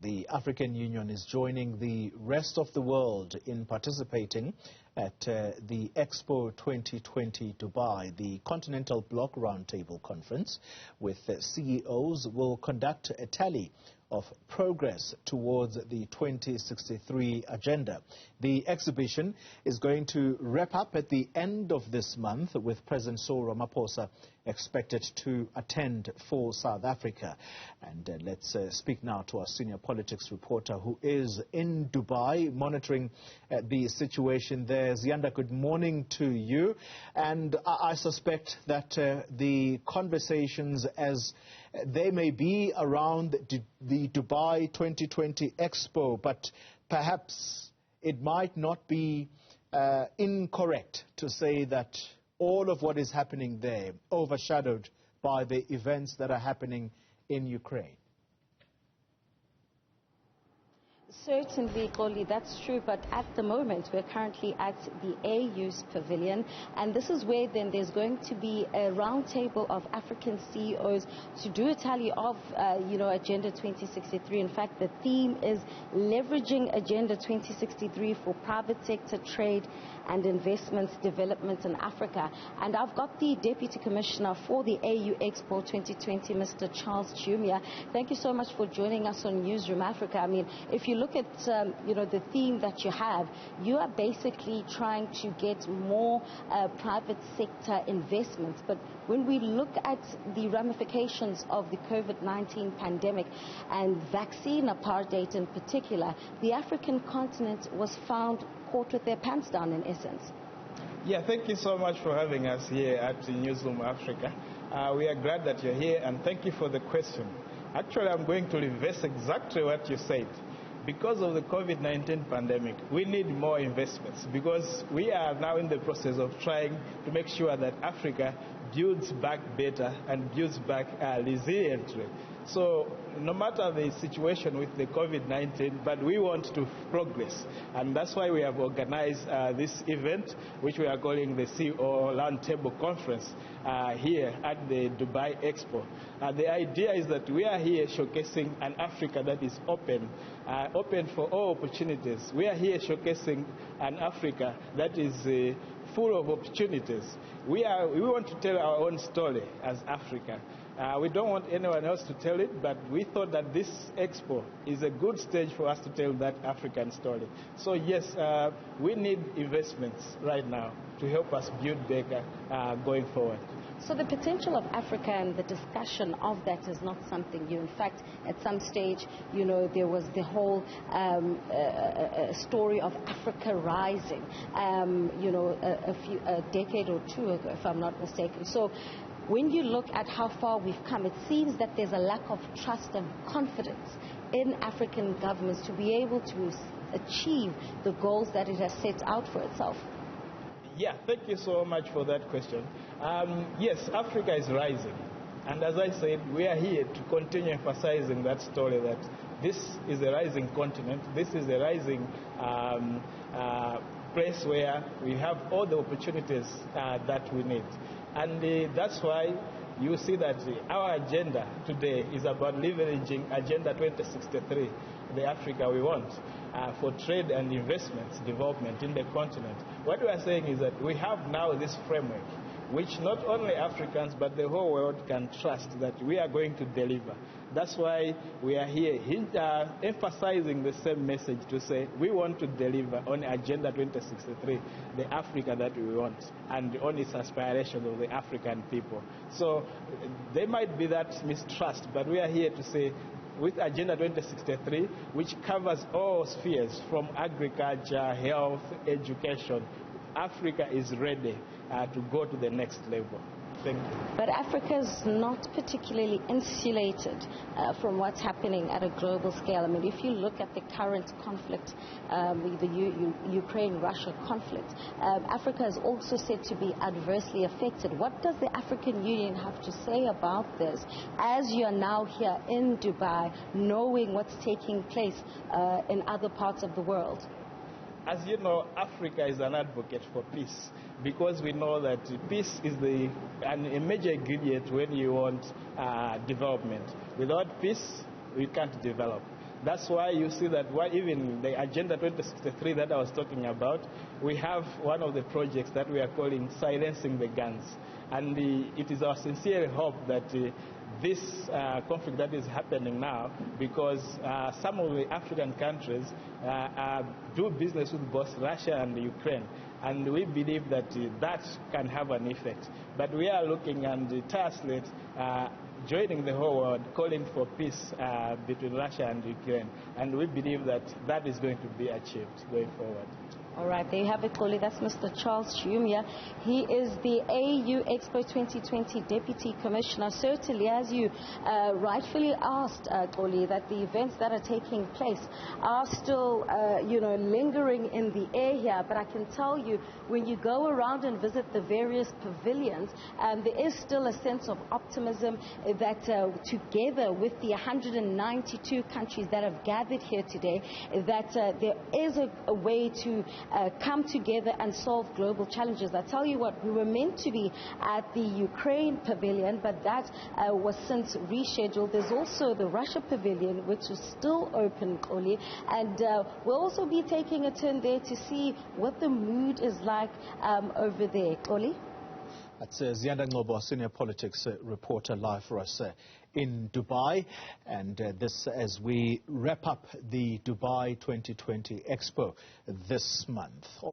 The African Union is joining the rest of the world in participating at the Expo 2020 Dubai. The Continental Bloc Roundtable Conference with CEOs will conduct a tally of progress towards the 2063 agenda. The exhibition is going to wrap up at the end of this month, with President Cyril Ramaphosa expected to attend for South Africa. And let's speak now to our senior politics reporter who is in Dubai monitoring the situation there. Ziyanda, good morning to you. And I suspect that the conversations, as they may be around the Dubai 2020 Expo, but perhaps it might not be incorrect to say that all of what is happening there overshadowed by the events that are happening in Ukraine. Certainly, Goli, that's true, but at the moment we're currently at the AU's pavilion, and this is where then there's going to be a roundtable of African CEOs to do a tally of, Agenda 2063. In fact, the theme is leveraging Agenda 2063 for private sector trade and investments development in Africa. And I've got the Deputy Commissioner for the AU Expo 2020, Mr. Charles Jr. Thank you so much for joining us on Newzroom Afrika. I mean, if you look at the theme that you have, you are basically trying to get more private sector investments. But when we look at the ramifications of the COVID-19 pandemic and vaccine apartheid in particular, the African continent was found caught with their pants down, in essence. Yeah, thank you so much for having us here at Newzroom Afrika. We are glad that you're here, and thank you for the question. Actually, I'm going to reverse exactly what you said. Because of the COVID-19 pandemic, we need more investments, because we are now in the process of trying to make sure that Africa builds back better and builds back resiliently. So no matter the situation with the COVID-19, but we want to progress. And that's why we have organized this event, which we are calling the CEO Roundtable Conference here at the Dubai Expo. The idea is that we are here showcasing an Africa that is open for all opportunities. We are here showcasing an Africa that is full of opportunities. We want to tell our own story as Africa. We don't want anyone else to tell it, but we thought that this Expo is a good stage for us to tell that African story. So yes, we need investments right now to help us build better going forward. So the potential of Africa and the discussion of that is not something new. In fact, at some stage, there was the whole story of Africa rising, a decade or two ago, if I'm not mistaken. So when you look at how far we've come, it seems that there's a lack of trust and confidence in African governments to be able to achieve the goals that it has set out for itself. Yeah, thank you so much for that question. Yes, Africa is rising. And as I said, we are here to continue emphasizing that story, that this is a rising continent, this is a rising place where we have all the opportunities that we need. And that's why you see that our agenda today is about leveraging Agenda 2063, the Africa we want, for trade and investments development in the continent. What we are saying is that we have now this framework which not only Africans but the whole world can trust that we are going to deliver. That's why we are here emphasizing the same message to say we want to deliver on Agenda 2063, the Africa that we want, and on its aspiration of the African people. So there might be that mistrust, but we are here to say with Agenda 2063, which covers all spheres from agriculture, health, education, Africa is ready to go to the next level. Thank you. But Africa is not particularly insulated from what's happening at a global scale. I mean, if you look at the current conflict, the Ukraine-Russia conflict, Africa is also said to be adversely affected. What does the African Union have to say about this, as you are now here in Dubai, knowing what's taking place in other parts of the world? As you know, Africa is an advocate for peace, because we know that peace is a major ingredient when you want development. Without peace, we can't develop. That's why you see that even the Agenda 2063 that I was talking about, we have one of the projects that we are calling Silencing the Guns. And it is our sincere hope that this conflict that is happening now, because some of the African countries do business with both Russia and Ukraine, and we believe that that can have an effect. But we are looking and tirelessly joining the whole world, calling for peace between Russia and Ukraine, and we believe that that is going to be achieved going forward. All right, there you have it, Koli. That's Mr. Charles Chiumya. He is the AU Expo 2020 Deputy Commissioner. Certainly, as you rightfully asked, Koli, that the events that are taking place are still, lingering in the air here. But I can tell you, when you go around and visit the various pavilions, there is still a sense of optimism that together with the 192 countries that have gathered here today, that there is a way to come together and solve global challenges. I tell you what, we were meant to be at the Ukraine pavilion, but that was since rescheduled. There's also the Russia pavilion, which is still open, Koli, and we'll also be taking a turn there to see what the mood is like over there. Koli? That's Ziyanda Ngcobo, senior politics reporter, live for us in Dubai. And this as we wrap up the Dubai 2020 Expo this month.